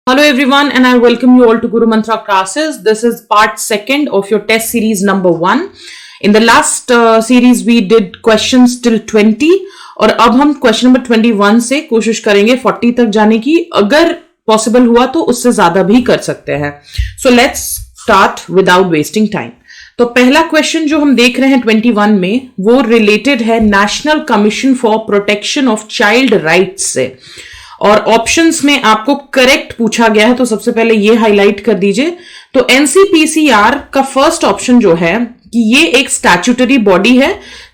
Hello everyone and I welcome you all to Guru Mantra classes. This is part second of your test series number 1. In the last series we did questions till 20 और अब हम question number 21 से कोशिश करेंगे 40 तक जाने की. अगर पॉसिबल हुआ तो उससे ज्यादा भी कर सकते हैं. So let's start without wasting time. तो पहला क्वेश्चन जो हम देख रहे हैं 21 में वो रिलेटेड है national commission for protection of child rights से और ऑप्शंस में आपको करेक्ट पूछा गया है. तो सबसे पहले ये हाईलाइट कर दीजिए. तो एनसीपीसीआर का फर्स्ट ऑप्शन जो है कि ये एक स्टैट्यूटरी बॉडी है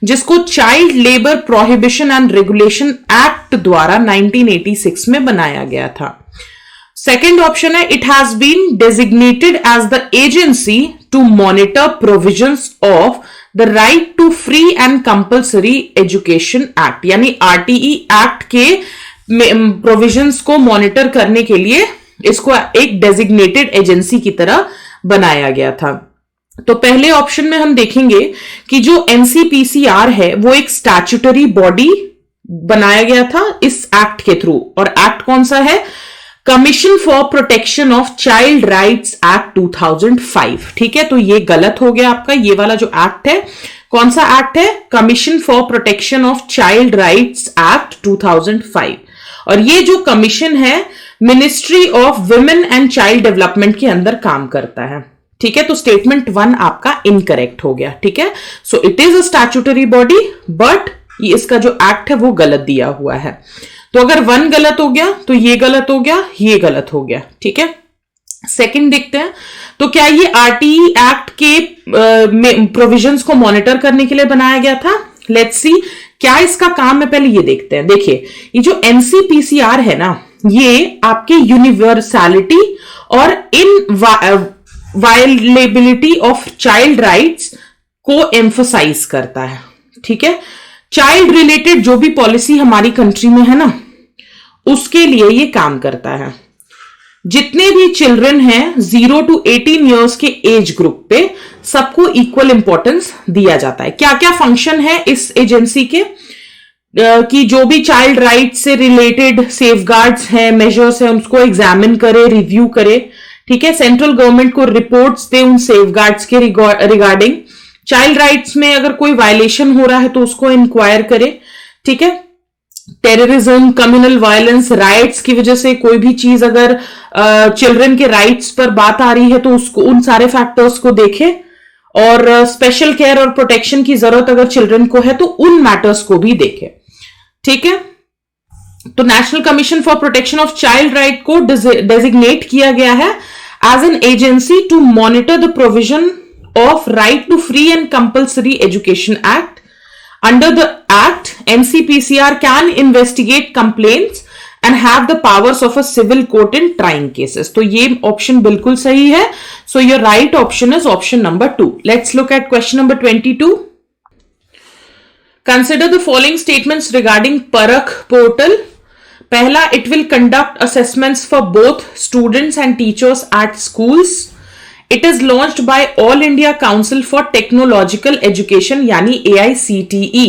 जिसको child labour prohibition and regulation act द्वारा 1986 में बनाया गया था. सेकेंड ऑप्शन है it has been designated as the agency to monitor provisions of the right to free and compulsory education act, यानी आरटीई एक्ट के प्रोविजंस को मॉनिटर करने के लिए इसको एक डेजिग्नेटेड एजेंसी की तरह बनाया गया था. तो पहले ऑप्शन में हम देखेंगे कि जो एनसीपीसीआर है वो एक स्टैट्यूटरी बॉडी बनाया गया था इस एक्ट के थ्रू. और एक्ट कौन सा है? Commission for protection of child rights act 2005. ठीक है, तो ये गलत हो गया आपका. ये वाला जो एक्ट है कौन सा एक्ट है? Commission for protection of child rights act 2005. और ये जो कमीशन है ministry of women and child development के अंदर काम करता है. ठीक है, तो स्टेटमेंट 1 आपका इनकरेक्ट हो गया. ठीक है, so it is a statutory body but इसका जो एक्ट है वो गलत दिया हुआ है. तो अगर 1 गलत हो गया तो ये गलत हो गया, ये गलत हो गया. ठीक है, सेकंड देखते हैं. तो क्या ये आरटीई एक्ट के प्रोविजंस को मॉनिटर करने के लिए बनाया गया था? लेट्स सी क्या इसका काम है, पहले ये देखते हैं. देखिए, ये जो एनसीपीसीआर है ना, ये आपके यूनिवर्सैलिटी और इन वायलेबिलिटी ऑफ चाइल्ड राइट्स को एम्फसाइज करता है. ठीक है, चाइल्ड रिलेटेड जो भी पॉलिसी हमारी कंट्री में है ना उसके लिए ये काम करता है. जितने भी चिल्ड्रन हैं 0 to 18 ईयर्स के एज ग्रुप पे सबको इक्वल इंपॉर्टेंस दिया जाता है. क्या क्या फंक्शन है इस एजेंसी के कि जो भी चाइल्ड राइट से रिलेटेड सेफगार्ड्स हैं, मेजर्स हैं, उसको एग्जामिन करे, रिव्यू करे. ठीक है, सेंट्रल गवर्नमेंट को रिपोर्ट्स दे उन सेफगार्ड्स के रिगार्डिंग. चाइल्ड राइट्स में अगर कोई वायलेशन हो रहा है तो उसको इंक्वायर करे. ठीक है, टेररिज्म, कम्युनल वायलेंस, राइट्स की वजह से कोई भी चीज अगर चिल्ड्रन के राइट्स पर बात आ रही है तो उसको उन सारे फैक्टर्स को देखे और स्पेशल केयर और प्रोटेक्शन की जरूरत अगर चिल्ड्रन को है तो उन मैटर्स को भी देखे. ठीक है, तो national commission for protection of child right को डेजिग्नेट किया गया है as an agency to monitor the provision of right to free and compulsory education act. Under the act, NCPCR can investigate complaints and have the powers of a civil court in trying cases. तो ये option बिल्कुल सही है. So your right option is option number 2. Let's look at question number 22. Consider the following statements regarding Parakh portal. पहला, it will conduct assessments for both students and teachers at schools. It is launched by All India Council for Technological Education यानी AICTE.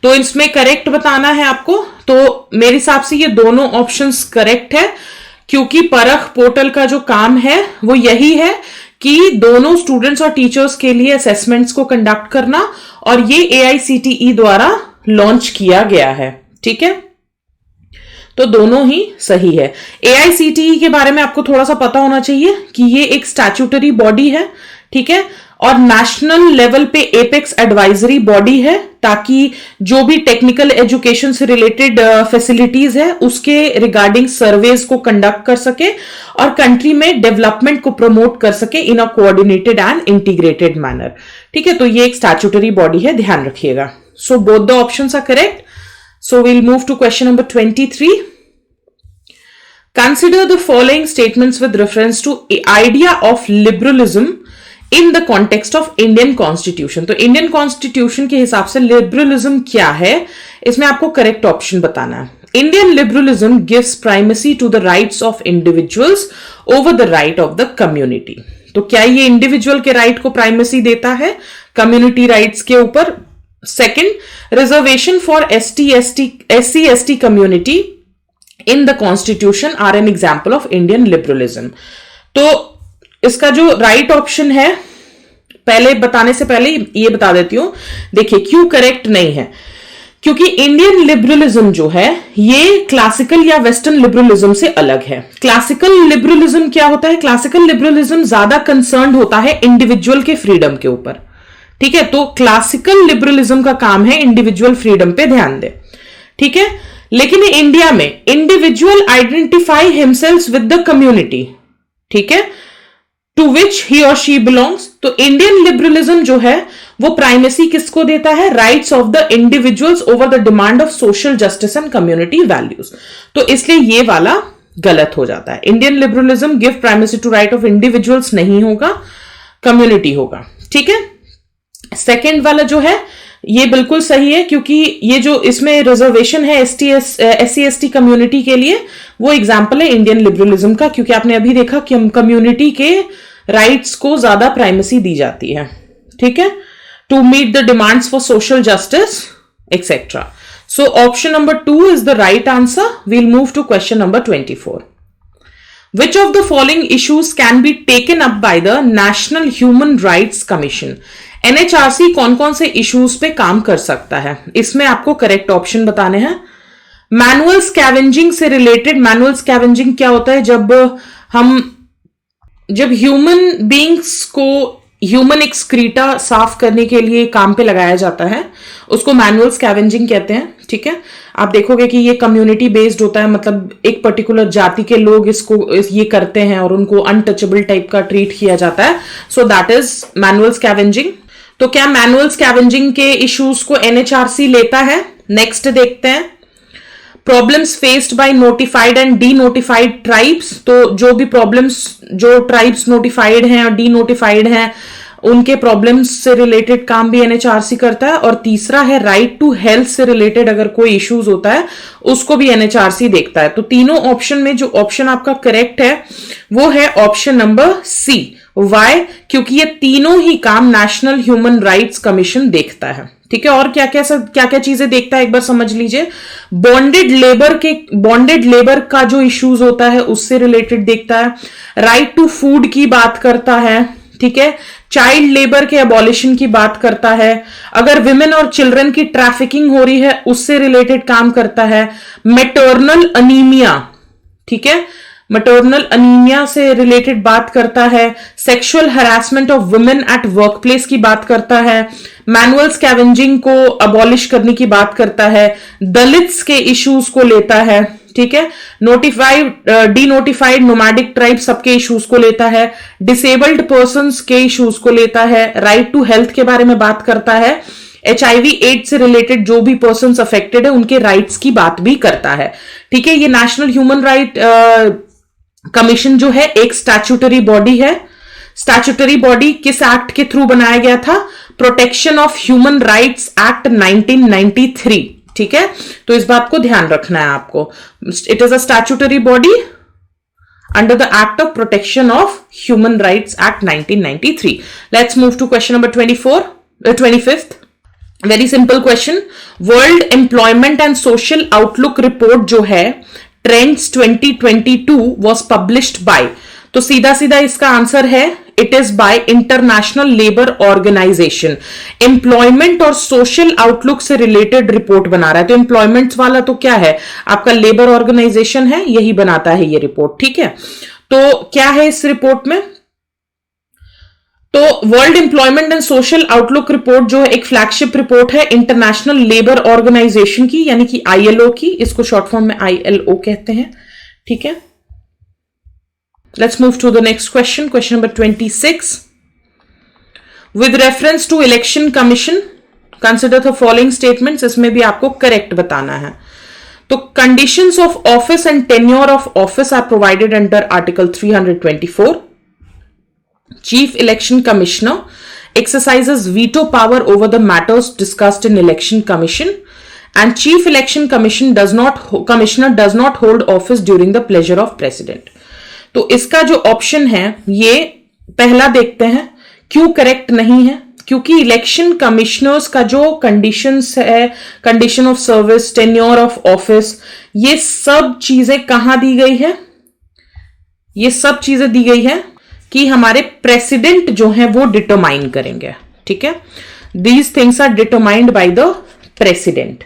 तो इसमें correct बताना है आपको. तो मेरे हिसाब से ये दोनों ऑप्शंस करेक्ट है क्योंकि परख पोर्टल का जो काम है वो यही है कि दोनों स्टूडेंट्स और टीचर्स के लिए असेसमेंट्स को कंडक्ट करना और ये AICTE द्वारा लॉन्च किया गया है. ठीक है, तो दोनों ही सही है. AICTE के बारे में आपको थोड़ा सा पता होना चाहिए कि ये एक स्टैट्यूटरी बॉडी है. ठीक है, और नेशनल लेवल पे एपेक्स एडवाइजरी बॉडी है ताकि जो भी टेक्निकल एजुकेशन से रिलेटेड फैसिलिटीज है उसके रिगार्डिंग सर्वेज को कंडक्ट कर सके और कंट्री में डेवलपमेंट को प्रमोट कर सके in a coordinated and integrated manner. ठीक है, तो ये एक स्टैट्यूटरी बॉडी है, ध्यान रखिएगा. So both the options are correct. So we'll move to question number 23. Consider the following statements with reference to idea of liberalism in the context of Indian Constitution. तो Indian Constitution के हिसाब से liberalism क्या है, इसमें आपको correct option बताना है. Indian liberalism gives primacy to the rights of individuals over the right of the community. तो क्या ये individual के right को primacy देता है community rights के ऊपर? Second, reservation for SC/ST community in the constitution are an example of Indian liberalism. तो इसका जो राइट ऑप्शन है, पहले बताने से पहले ये बता देती हूं, देखिए क्यों करेक्ट नहीं है, क्योंकि इंडियन लिबरलिज्म जो है ये क्लासिकल या वेस्टर्न लिबरलिज्म से अलग है. क्लासिकल लिबरलिज्म क्या होता है? क्लासिकल लिबरलिज्म ज्यादा कंसर्न होता है इंडिविजुअल के फ्रीडम के ऊपर. ठीक है, तो क्लासिकल लिबरलिज्म का काम है इंडिविजुअल फ्रीडम पे ध्यान दे. ठीक है, लेकिन इंडिया में individual identify himself with the community, ठीक है, टू विच ही और शी बिलोंग्स. तो इंडियन लिबरलिज्म जो है वो प्राइमेसी किसको देता है? Rights of the individuals over the demand of social justice and community values. तो इसलिए ये वाला गलत हो जाता है. Indian liberalism give primacy to right of individuals नहीं होगा, कम्युनिटी होगा. ठीक है, सेकेंड वाला जो है ये बिल्कुल सही है, क्योंकि ये जो इसमें रिजर्वेशन है SC/ST कम्युनिटी के लिए, वो एग्जाम्पल है इंडियन लिबरलिज्म का, क्योंकि आपने अभी देखा कि कम्युनिटी के राइट्स को ज्यादा प्राइमेसी दी जाती है. ठीक है, to meet the demands for social justice etcetera. So option number 2 is the right answer. We'll move to question number 24. Which of the following issues can be taken up by the National Human Rights Commission? NHRC कौन कौन से issues पे काम कर सकता है? इसमें आपको करेक्ट ऑप्शन बताने हैं. मैनुअल स्कैवेंजिंग से रिलेटेड, मैनुअल स्कैवेंजिंग क्या होता है? जब ह्यूमन बींग्स को ह्यूमन एक्सक्रीटा साफ करने के लिए काम पे लगाया जाता है, उसको मैनुअल स्कैवेंजिंग कहते हैं. ठीक है, आप देखोगे कि ये कम्युनिटी बेस्ड होता है, मतलब एक पर्टिकुलर जाति के लोग ये करते हैं और उनको अनटचेबल टाइप का ट्रीट किया जाता है. So that is manual scavenging. तो क्या मैनुअल स्कैवेंजिंग के इश्यूज को NHRC लेता है? नेक्स्ट देखते हैं. Problems faced by notified and D notified tribes. तो जो भी प्रॉब्लम्स, जो ट्राइब्स नोटिफाइड हैं और डी नोटिफाइड हैं, उनके प्रॉब्लम्स से रिलेटेड काम भी NHRC करता है. और तीसरा है राइट टू हेल्थ से रिलेटेड अगर कोई इश्यूज होता है उसको भी NHRC देखता है. तो तीनों ऑप्शन में जो ऑप्शन आपका करेक्ट है वो है ऑप्शन नंबर सी. वाई? क्योंकि ये तीनों ही काम नेशनल ह्यूमन राइट्स कमीशन देखता है. ठीक है, और क्या क्या चीजें देखता है एक बार समझ लीजिए. बॉन्डेड लेबर का जो इश्यूज होता है उससे रिलेटेड देखता है. राइट टू फूड की बात करता है. ठीक है, चाइल्ड लेबर के अबॉलिशन की बात करता है. अगर विमेन और चिल्ड्रन की ट्रैफिकिंग हो रही है उससे रिलेटेड काम करता है. मैटरनल अनीमिया, ठीक है, मैटरनल अनीमिया से रिलेटेड बात करता है. Sexual harassment of women at work place की बात करता है. मैनुअल स्कैवेंजिंग को अबॉलिश करने की बात करता है. दलित्स के इश्यूज को लेता है. ठीक है, notified D notified nomadic tribe सबके इश्यूज को लेता है. डिसेबल्ड पर्संस के इश्यूज को लेता है. राइट टू हेल्थ के बारे में बात करता है. HIV एड्स से रिलेटेड जो भी पर्संस अफेक्टेड है उनके राइट्स की बात भी करता है. ठीक है, ये नेशनल ह्यूमन राइट कमीशन जो है एक स्टैट्यूटरी बॉडी है. स्टैट्यूटरी बॉडी किस एक्ट के थ्रू बनाया गया था? Protection of human rights act 1993. ठीक है, तो इस बात को ध्यान रखना है आपको. It is a statutory body under the act of protection of human rights act 1993. Let's move to question number 25th. Very simple question. World employment and social outlook report जो है ट्रेंड्स 2022 वॉज पब्लिश्ड बाय. तो सीधा सीधा इसका answer है it is by international labour organization. Employment और social outlook से related report बना रहा है. तो एम्प्लॉयमेंट वाला तो क्या है? आपका लेबर ऑर्गेनाइजेशन है, यही बनाता है ये रिपोर्ट. ठीक है, तो क्या है इस रिपोर्ट में? तो world employment and social outlook report जो है एक फ्लैगशिप रिपोर्ट है इंटरनेशनल लेबर ऑर्गेनाइजेशन की, यानी कि ILO की. इसको शॉर्ट फॉर्म में ILO कहते हैं. ठीक है, let's move to the next question. Question number 26. With reference to election commission consider the following statements. इसमें भी आपको करेक्ट बताना है. तो conditions of office and tenure of office are provided under article 324. Chief Election Commissioner exercises veto power over the matters discussed in Election Commission, and Chief Election Commissioner does not hold office during the pleasure of President. तो इसका जो option है ये पहला देखते हैं क्यों correct नहीं है. क्योंकि इलेक्शन कमिश्नर्स का जो कंडीशंस है, condition of service, tenure of office, ये सब चीजें कहां दी गई है? ये सब चीजें दी गई है कि हमारे प्रेसिडेंट जो है वो डिटरमाइन करेंगे, ठीक है। These things are determined by the president.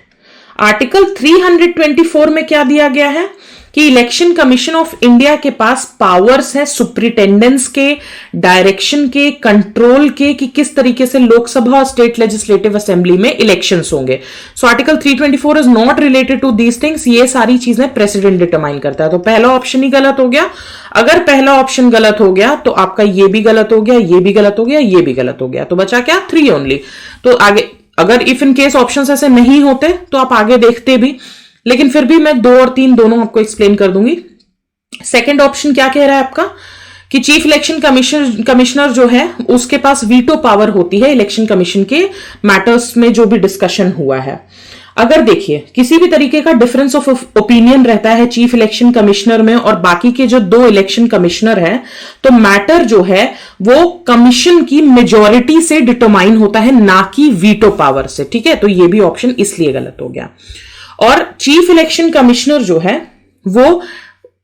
Article 324 में क्या दिया गया है कि इलेक्शन कमीशन ऑफ इंडिया के पास पावर्स है सुप्रिटेंडेंस के, डायरेक्शन के, कंट्रोल के, कि किस तरीके से लोकसभा और स्टेट लेजिस्लेटिव असेंबली में इलेक्शंस होंगे। So article 324 is not related to these things. ये सारी चीजें प्रेसिडेंट डिटरमाइन करता है। तो पहला ऑप्शन ही गलत हो गया। अगर पहला ऑप्शन गलत हो गया तो आपका ये भी गलत हो गया, ये भी गलत हो गया, ये भी गलत हो गया। तो बचा क्या? 3 ओनली। तो आगे अगर इफ इन केस ऑप्शंस ऐसे नहीं होते तो आप आगे देखते भी, लेकिन फिर भी मैं 2 और 3 दोनों आपको एक्सप्लेन कर दूंगी। सेकंड ऑप्शन क्या कह रहा है आपका कि चीफ इलेक्शन कमिश्नर जो है उसके पास वीटो पावर होती है इलेक्शन कमीशन के मैटर्स में जो भी डिस्कशन हुआ है। अगर देखिए किसी भी तरीके का डिफरेंस ऑफ ओपिनियन रहता है चीफ इलेक्शन कमिश्नर में और बाकी के जो 2 इलेक्शन कमिश्नर हैं, तो मैटर जो है वो कमीशन की मेजॉरिटी से डिटरमाइन होता है, ना कि वीटो पावर से, ठीक है। तो ये भी ऑप्शन इसलिए गलत हो गया। और चीफ इलेक्शन कमिश्नर जो है वो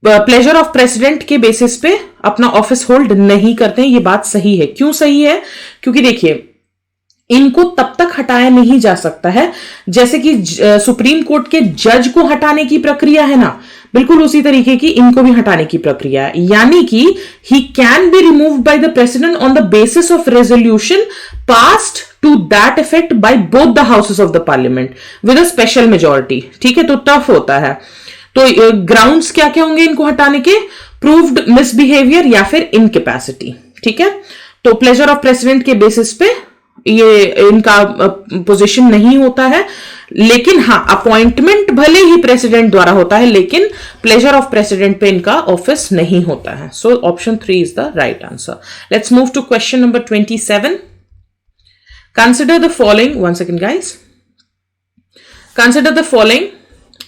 प्लेजर ऑफ प्रेसिडेंट के बेसिस पे अपना ऑफिस होल्ड नहीं करते हैं। ये बात सही है। क्यों सही है? क्योंकि देखिए इनको तब तक हटाया नहीं जा सकता है जैसे कि सुप्रीम कोर्ट के जज को हटाने की प्रक्रिया है ना, बिल्कुल उसी तरीके की इनको भी हटाने की प्रक्रिया है। यानी कि he can be removed by the president on the basis of resolution passed to that effect by both the houses of the parliament with a special majority, ठीक है। तो टफ होता है। तो ग्राउंड्स क्या क्या होंगे इनको हटाने के? प्रूव्ड मिसबिहेवियर या फिर इनकैपेसिटी, ठीक है। तो प्लेजर ऑफ प्रेसिडेंट के बेसिस पे ये इनका पोजीशन नहीं होता है, लेकिन हाँ अपॉइंटमेंट भले ही प्रेसिडेंट द्वारा होता है लेकिन प्लेजर ऑफ प्रेसिडेंट पे इनका ऑफिस नहीं होता है। So option 3 is the right answer. Let's move to question number 27। Consider the following, 1 second guys, consider the following.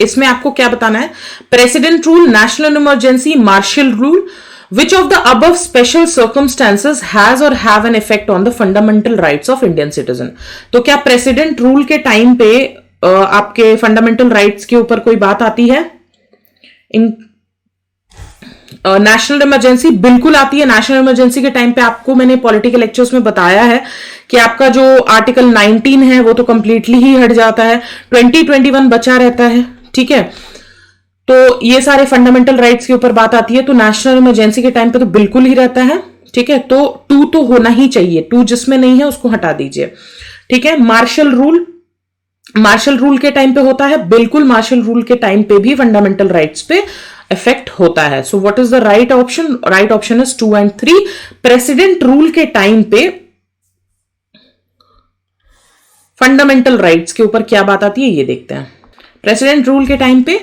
इसमें आपको क्या बताना है? President rule, national emergency, martial rule, which of the above special circumstances has or have an effect on the fundamental rights of Indian citizen? तो क्या president rule के time पे आपके फंडामेंटल राइट्स के ऊपर कोई बात आती है? इन नेशनल इमरजेंसी बिल्कुल आती है। नेशनल इमरजेंसी के टाइम पे आपको मैंने पॉलिटिकल लेक्चर्स में बताया है कि आपका जो आर्टिकल 19 है वो तो कंप्लीटली ही हट जाता है, 2021 बचा रहता है, ठीक है। तो ये सारे फंडामेंटल राइट्स के ऊपर बात आती है। तो नेशनल इमरजेंसी के टाइम पे तो बिल्कुल ही रहता है, ठीक है। तो 2 तो होना ही चाहिए, 2 जिसमें नहीं है उसको हटा दीजिए, ठीक है। मार्शल रूल के टाइम पे होता है, बिल्कुल मार्शल रूल के टाइम पे भी फंडामेंटल राइट्स पे इफेक्ट होता है। So what is the right option? Right option is 2 and 3। President rule के टाइम पे फंडामेंटल राइट्स के ऊपर क्या बात आती है ये देखते हैं। प्रेसिडेंट रूल के टाइम पे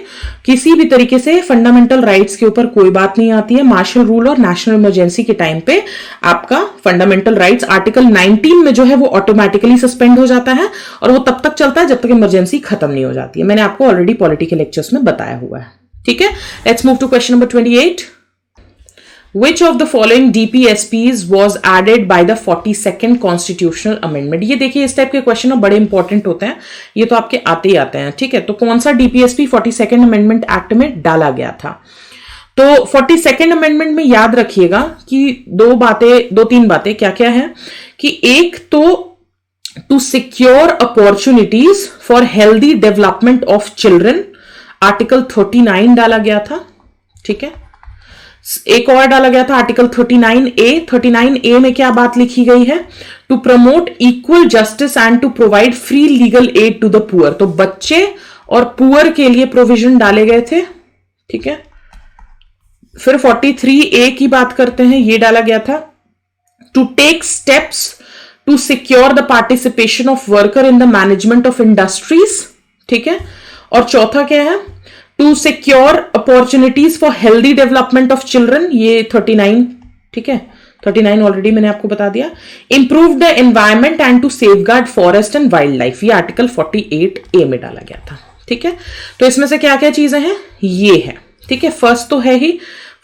किसी भी तरीके से फंडामेंटल राइट्स के ऊपर कोई बात नहीं आती है। मार्शल रूल और नेशनल इमरजेंसी के टाइम पे आपका फंडामेंटल राइट्स आर्टिकल 19 में जो है वो ऑटोमेटिकली सस्पेंड हो जाता है और वो तब तक चलता है जब तक इमरजेंसी खत्म नहीं हो जाती है। मैंने आपको ऑलरेडी पॉलिटिकल लेक्चर्स में बताया हुआ है, ठीक है। Let's move to question number 28। Which of the following DPSPs was added by the 42nd constitutional amendment? ये देखिए इस टाइप के क्वेश्चन बड़े इंपॉर्टेंट होते हैं, ये तो आपके आते ही आते हैं, ठीक है। तो कौन सा DPSP 42nd अमेंडमेंट एक्ट में डाला गया था? तो 42nd अमेंडमेंट में याद रखिएगा कि 2-3 बातें क्या क्या है कि एक तो to secure opportunities for healthy development of children, article 39 डाला गया था, ठीक है। एक और डाला गया था आर्टिकल 39A। 39A में क्या बात लिखी गई है? To promote equal justice and to provide free legal aid to the poor. तो बच्चे और पुअर के लिए प्रोविजन डाले गए थे, ठीक है। फिर 43A की बात करते हैं, ये डाला गया था to take steps to secure the participation of worker in the management of industries, ठीक है। और चौथा क्या है? To secure opportunities for healthy development of children, ये 39, ठीक है। 39 ऑलरेडी मैंने आपको बता दिया। Improve the environment and to safeguard forest and wild life, ये आर्टिकल 48A में डाला गया था, ठीक है। तो इसमें से क्या क्या चीजें हैं? ये है, ठीक है। फर्स्ट तो है ही,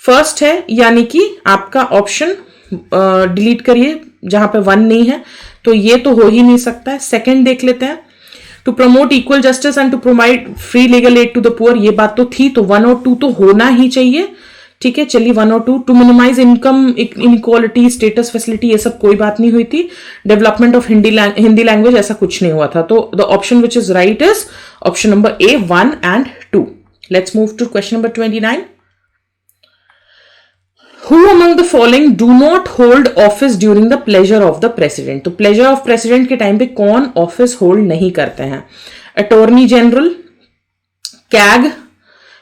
फर्स्ट है यानी कि आपका ऑप्शन डिलीट करिए जहां पे 1 नहीं है, तो ये तो हो ही नहीं सकता है। सेकंड देख लेते हैं, to promote equal justice and to provide free legal aid to the poor, ये बात तो थी, तो 1 और 2 तो होना ही चाहिए। ठीक है, चलिए 1 और 2। To minimise income inequality, status facility, ये सब कोई बात नहीं हुई थी। डेवलपमेंट ऑफ हिंदी लैंग्वेज, ऐसा कुछ नहीं हुआ था। तो the option which is right is option number A, 1 and 2। Let's move to question number 29। Who among the following do not hold office during the pleasure of the president? तो pleasure of president के time पे कौन office hold नहीं करते हैं? Attorney general, CAG,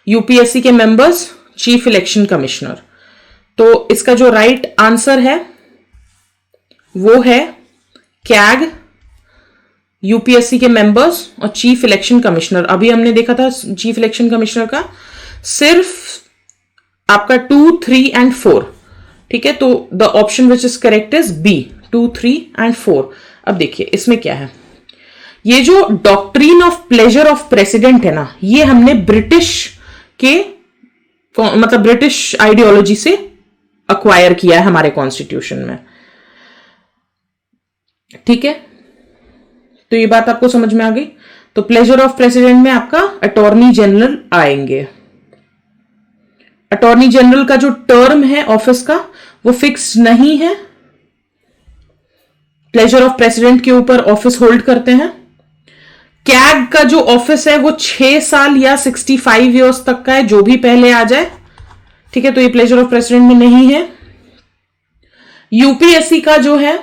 UPSC के members, chief election commissioner. तो इसका जो राइट आंसर है वो है कैग, यूपीएससी के मेंबर्स और चीफ इलेक्शन कमिश्नर। अभी हमने देखा था चीफ इलेक्शन कमिश्नर का सिर्फ आपका 2, 3 and 4। ठीक है, तो the option which is correct is B, 2, 3 and 4। अब देखिए इसमें क्या है, ये जो doctrine of pleasure of president है ना, ये हमने ब्रिटिश के मतलब ब्रिटिश आइडियोलॉजी से अक्वायर किया है हमारे कॉन्स्टिट्यूशन में। ठीक है, तो ये बात आपको समझ में आ गई। तो प्लेजर ऑफ प्रेसिडेंट में आपका अटॉर्नी जनरल आएंगे। अटॉर्नी जनरल का जो टर्म है ऑफिस का वो फिक्स नहीं है, प्लेजर ऑफ प्रेसिडेंट के ऊपर ऑफिस होल्ड करते हैं। कैग का जो ऑफिस है वो 6 साल या 65 ईयर्स तक का है, जो भी पहले आ जाए। ठीक है, तो ये प्लेजर ऑफ प्रेसिडेंट में नहीं है। यूपीएससी का जो है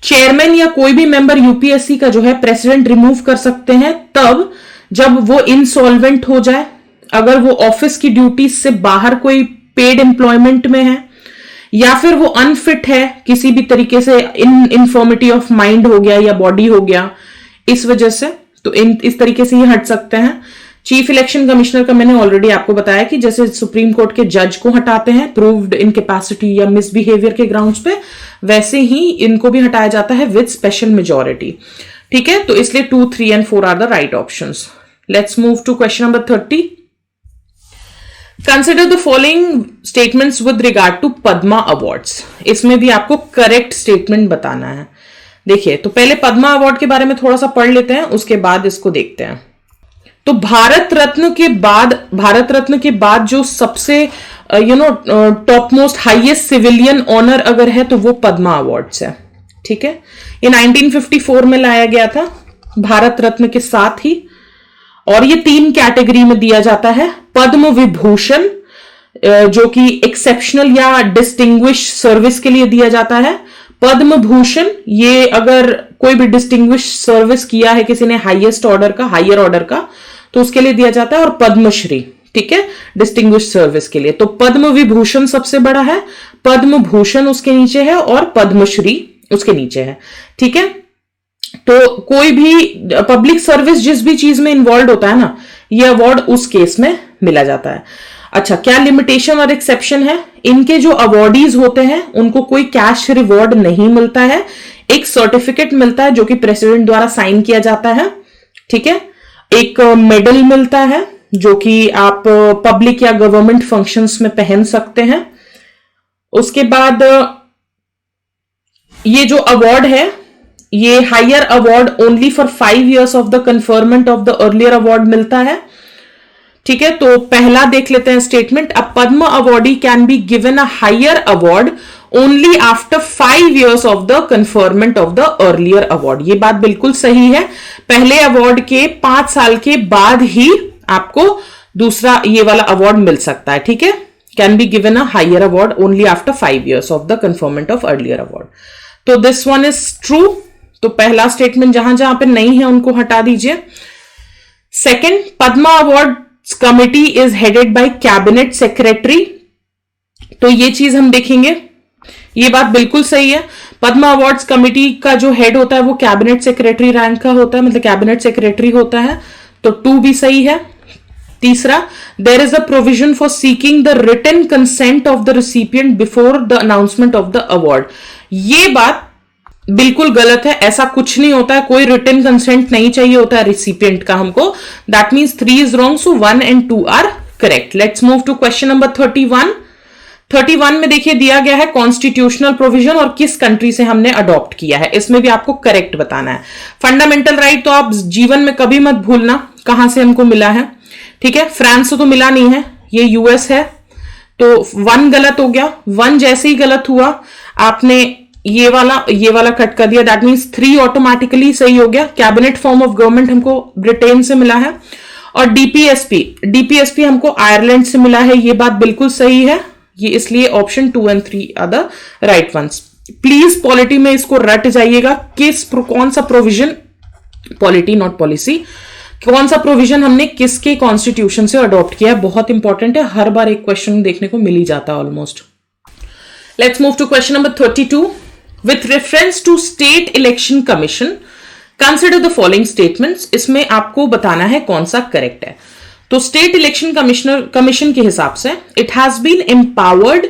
चेयरमैन या कोई भी मेंबर यूपीएससी का जो है प्रेसिडेंट रिमूव कर सकते हैं तब जब वो इंसॉल्वेंट हो जाए, अगर वो ऑफिस की ड्यूटीज से बाहर कोई पेड एम्प्लॉयमेंट में है, या फिर वो अनफिट है किसी भी तरीके से, इनफॉर्मिटी ऑफ माइंड हो गया या बॉडी हो गया इस वजह से, तो इस तरीके से ये हट सकते हैं। चीफ इलेक्शन कमिश्नर का मैंने ऑलरेडी आपको बताया कि जैसे सुप्रीम कोर्ट के जज को हटाते हैं प्रूव्ड इनकैपेसिटी या मिसबिहेवियर के ग्राउंड्स पे, वैसे ही इनको भी हटाया जाता है विद स्पेशल मेजॉरिटी। ठीक है, तो इसलिए 2, 3 and 4 are the right options. Let's move to question number 30। Consider the following statements with regard to Padma awards. इसमें भी आपको करेक्ट स्टेटमेंट बताना है। देखिए, तो पहले पद्मा अवार्ड के बारे में थोड़ा सा पढ़ लेते हैं, उसके बाद इसको देखते हैं। तो भारत रत्न के बाद जो सबसे top most highest civilian honour अगर है तो वो पद्मा अवार्ड्स है। ठीक है, ये 1954 में लाया गया था भारत रत्न के साथ ही, और ये 3 कैटेगरी में दिया जाता है। पद्म विभूषण जो कि एक्सेप्शनल या डिस्टिंग्विश सर्विस के लिए दिया जाता है। पद्म भूषण, ये अगर कोई भी डिस्टिंग्विश सर्विस किया है किसी ने हाईएस्ट ऑर्डर का, हायर ऑर्डर का, तो उसके लिए दिया जाता है। और पद्मश्री, ठीक है, डिस्टिंग्विश सर्विस के लिए। तो पद्म विभूषण सबसे बड़ा है, पद्म भूषण उसके नीचे है और पद्मश्री उसके नीचे है। ठीक है, तो कोई भी पब्लिक सर्विस जिस भी चीज में इन्वॉल्व होता है ना, ये अवार्ड उस केस में मिला जाता है। अच्छा, क्या लिमिटेशन और एक्सेप्शन है? इनके जो अवार्डीज होते हैं उनको कोई कैश रिवॉर्ड नहीं मिलता है, एक सर्टिफिकेट मिलता है जो कि प्रेसिडेंट द्वारा साइन किया जाता है। ठीक है, एक मेडल मिलता है जो कि आप पब्लिक या गवर्नमेंट फंक्शंस में पहन सकते हैं। उसके बाद ये जो अवार्ड है, ये higher award only for 5 years of the conferment of the earlier award मिलता है। ठीक है, तो पहला देख लेते हैं statement. A Padma awardee can be given a higher award only after 5 years of the conferment of the earlier award. ये बात बिल्कुल सही है, पहले अवार्ड के 5 साल के बाद ही आपको दूसरा ये वाला अवार्ड मिल सकता है। ठीक है, can be given a higher award only after 5 years of the conferment of earlier award. तो दिस वन इज ट्रू। तो पहला स्टेटमेंट जहां जहां पे नहीं है उनको हटा दीजिए। Second, Padma award committee is headed by cabinet secretary. तो ये चीज हम देखेंगे, ये बात बिल्कुल सही है। पद्मा अवार्ड्स कमिटी का जो हेड होता है वो कैबिनेट सेक्रेटरी रैंक का होता है, मतलब कैबिनेट सेक्रेटरी होता है। तो 2 भी सही है। तीसरा, there is a provision for seeking the written consent of the recipient before the announcement of the award. ये बात बिल्कुल गलत है, ऐसा कुछ नहीं होता है, कोई रिटन कंसेंट नहीं चाहिए होता है रिसिपिएंट का हमको। That means 3 is wrong, so 1 and 2 are correct. Let's move to question number 31। 31 में देखिए दिया गया है कॉन्स्टिट्यूशनल प्रोविजन और किस कंट्री से हमने अडॉप्ट किया है, इसमें भी आपको करेक्ट बताना है। फंडामेंटल राइट तो आप जीवन में कभी मत भूलना कहां से हमको मिला है, ठीक है। फ्रांस से तो मिला नहीं है, ये यूएस है, तो 1 गलत हो गया। 1 जैसे ही गलत हुआ आपने ये वाला कट कर दिया, दैट मीन्स 3 ऑटोमेटिकली सही हो गया। कैबिनेट फॉर्म ऑफ गवर्नमेंट हमको ब्रिटेन से मिला है, और डीपीएसपी हमको आयरलैंड से मिला है, ये बात बिल्कुल सही है। ये इसलिए ऑप्शन 2 और 3 are the right ones. Please polity में इसको रट जाइएगा, कौन सा प्रोविजन, पॉलिटी नॉट पॉलिसी, कौन सा प्रोविजन हमने किसके कॉन्स्टिट्यूशन से अडॉप्ट किया है, बहुत इंपॉर्टेंट है। हर बार एक क्वेश्चन देखने को मिल ही जाता है almost. Let's move to question number 32। With reference to state election commission consider the following statements. इसमें आपको बताना है कौन सा करेक्ट है। तो स्टेट इलेक्शन कमीशन के हिसाब से it has been empowered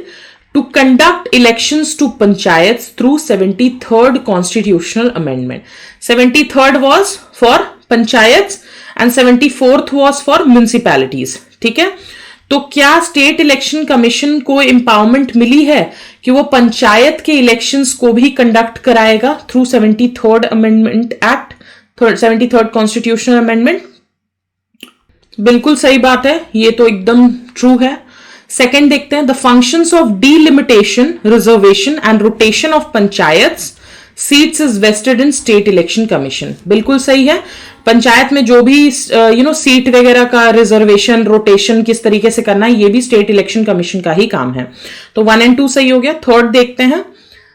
to conduct elections to panchayat through 73rd constitutional amendment. 73rd was for panchayat and 74th was for municipalities, ठीक है। तो क्या स्टेट इलेक्शन कमीशन को एम्पावरमेंट मिली है कि वो पंचायत के इलेक्शंस को भी कंडक्ट कराएगा through 73rd amendment act, 73rd constitutional amendment? बिल्कुल सही बात है, ये तो एकदम ट्रू है। सेकंड देखते हैं, the functions of delimitation, reservation and rotation of panchayats seats is vested in state election commission. बिल्कुल सही है, पंचायत में जो भी सीट वगैरह का रिजर्वेशन, रोटेशन किस तरीके से करना है, ये भी स्टेट इलेक्शन कमीशन का ही काम है। तो 1 और 2 सही हो गया। थर्ड देखते हैं,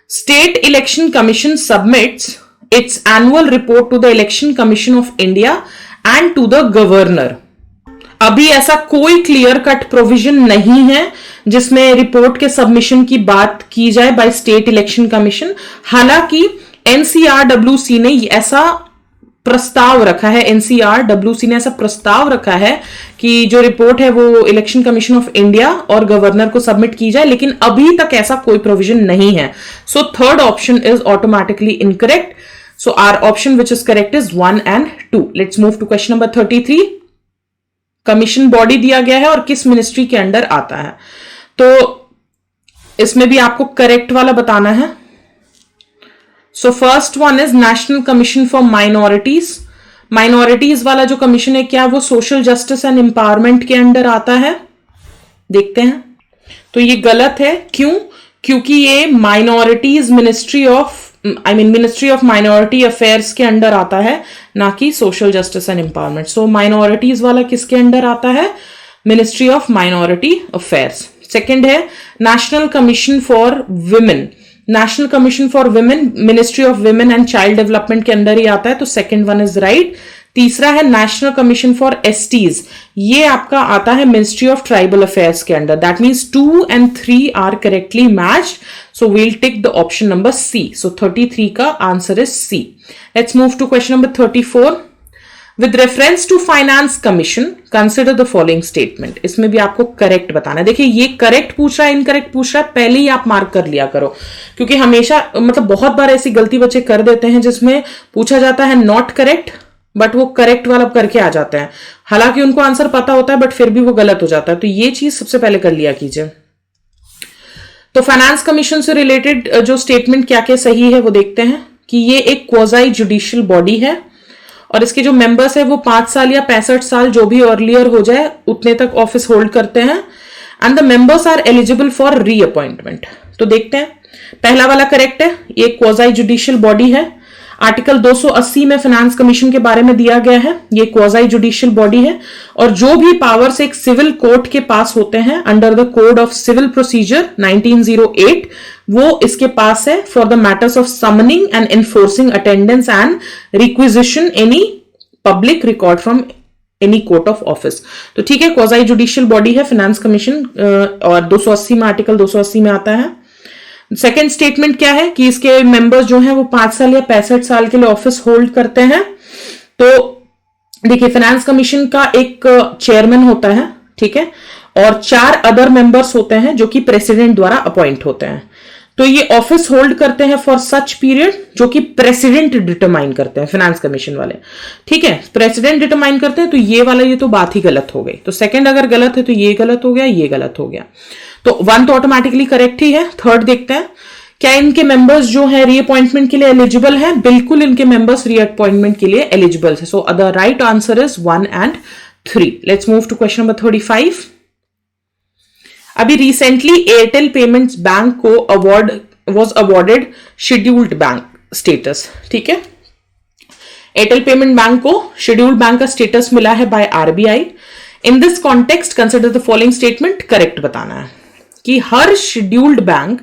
state election commission submits its annual report to the election commission of India and to the governor. अभी ऐसा कोई क्लियर कट प्रोविजन नहीं है जिसमें रिपोर्ट के सबमिशन की बात की जाए बाय स्टेट इलेक्शन कमीशन। हालांकि एनसीआरडब्ल्यूसी ने ऐसा प्रस्ताव रखा है, एनसीआरडब्ल्यूसी ने ऐसा प्रस्ताव रखा है कि जो रिपोर्ट है वो इलेक्शन कमीशन ऑफ इंडिया और गवर्नर को सबमिट की जाए, लेकिन अभी तक ऐसा कोई प्रोविजन नहीं है। So third option is automatically incorrect. So our option which is correct is 1 and 2। Let's move to question number 33। Commission body दिया गया है और किस मिनिस्ट्री के अंडर आता है, तो इसमें भी आपको करेक्ट वाला बताना है। So first one is national commission for minorities. Minorities वाला जो कमीशन है क्या वो सोशल जस्टिस एंड एम्पावरमेंट के अंडर आता है? देखते हैं। तो ये गलत है, क्यों? क्योंकि ये minorities ministry of minority affairs के अंडर आता है, ना कि social justice and empowerment. So minorities वाला किसके अंडर आता है? Ministry of minority affairs. Second है national commission for women. National commission for women ministry of women and child development के अंदर ही आता है, तो सेकेंड वन इज राइट। तीसरा है नेशनल कमीशन फॉर एसटीज, ये आपका आता है मिनिस्ट्री ऑफ ट्राइबल अफेयर्स के under. That means 2 and 3 are correctly matched, so we'll tick the option number C. So 33 का answer is C. Let's move to question number 34। With reference to finance commission consider the following statement. इसमें भी आपको correct बताना है। देखिए ये correct पूछ रहा है, इनकरेक्ट पूछ रहा है, पहले ही आप मार्क कर लिया करो, क्योंकि हमेशा बहुत बार ऐसी गलती बच्चे कर देते हैं जिसमें पूछा जाता है नॉट करेक्ट, बट वो करेक्ट वाला करके आ जाते हैं। हालांकि उनको आंसर पता होता है बट फिर भी वो गलत हो जाता है, तो ये चीज सबसे पहले कर लिया कीजिए। तो फाइनेंस कमीशन से रिलेटेड जो स्टेटमेंट क्या क्या सही है वो देखते हैं कि ये एक क्वाज़ी जुडिशियल बॉडी है और इसके जो मेंबर्स है वो 5 साल या 65 साल जो भी अर्लियर हो जाए उतने तक ऑफिस होल्ड करते हैं and the members are eligible for reappointment. तो देखते हैं, पहला वाला करेक्ट है, ये क्वाज़ी जुडिशियल बॉडी है। आर्टिकल 280 में फाइनेंस कमीशन के बारे में दिया गया है, ये क्वाज़ी जुडिशियल बॉडी है और जो भी पावर्स एक सिविल कोर्ट के पास होते हैं under the code of civil procedure 1908 वो इसके पास है for the matters of summoning and enforcing attendance and requisition any public record from any court of office. तो ठीक है, क्वाज़ी जुडिशियल बॉडी है फाइनेंस कमीशन और 280 में, आर्टिकल 280 में आता है। सेकेंड स्टेटमेंट क्या है कि इसके मेंबर्स जो हैं वो 5 साल या 65 साल के लिए ऑफिस होल्ड करते हैं। तो देखिए फाइनेंस कमीशन का एक चेयरमैन होता है, ठीक है, और 4 अदर मेंबर्स होते हैं जो कि प्रेसिडेंट द्वारा अपॉइंट होते हैं। तो ये ऑफिस होल्ड करते हैं फॉर सच पीरियड जो कि प्रेसिडेंट डिटरमाइन करते हैं, फाइनेंस कमीशन वाले, ठीक है, प्रेसिडेंट डिटरमाइन करते हैं। तो ये वाला ये तो बात ही गलत हो गई। तो सेकंड अगर गलत है तो ये गलत हो गया, ये गलत हो गया। तो 1 तो ऑटोमेटिकली करेक्ट ही है। थर्ड देखते हैं, क्या इनके मेंबर्स जो है रीअपॉइंटमेंट के लिए एलिजिबल हैं? बिल्कुल इनके मेंबर्स रीअपॉइंटमेंट के लिए एलिजिबल है। So the right answer is 1 and 3। Let's move to question number 35। अभी रिसेंटली एयरटेल पेमेंट्स बैंक को was awarded scheduled bank status. ठीक है, एयरटेल पेमेंट बैंक को शेड्यूल्ड बैंक का स्टेटस मिला है by RBI. In this context consider the following statement. Correct बताना है कि हर शेड्यूल्ड बैंक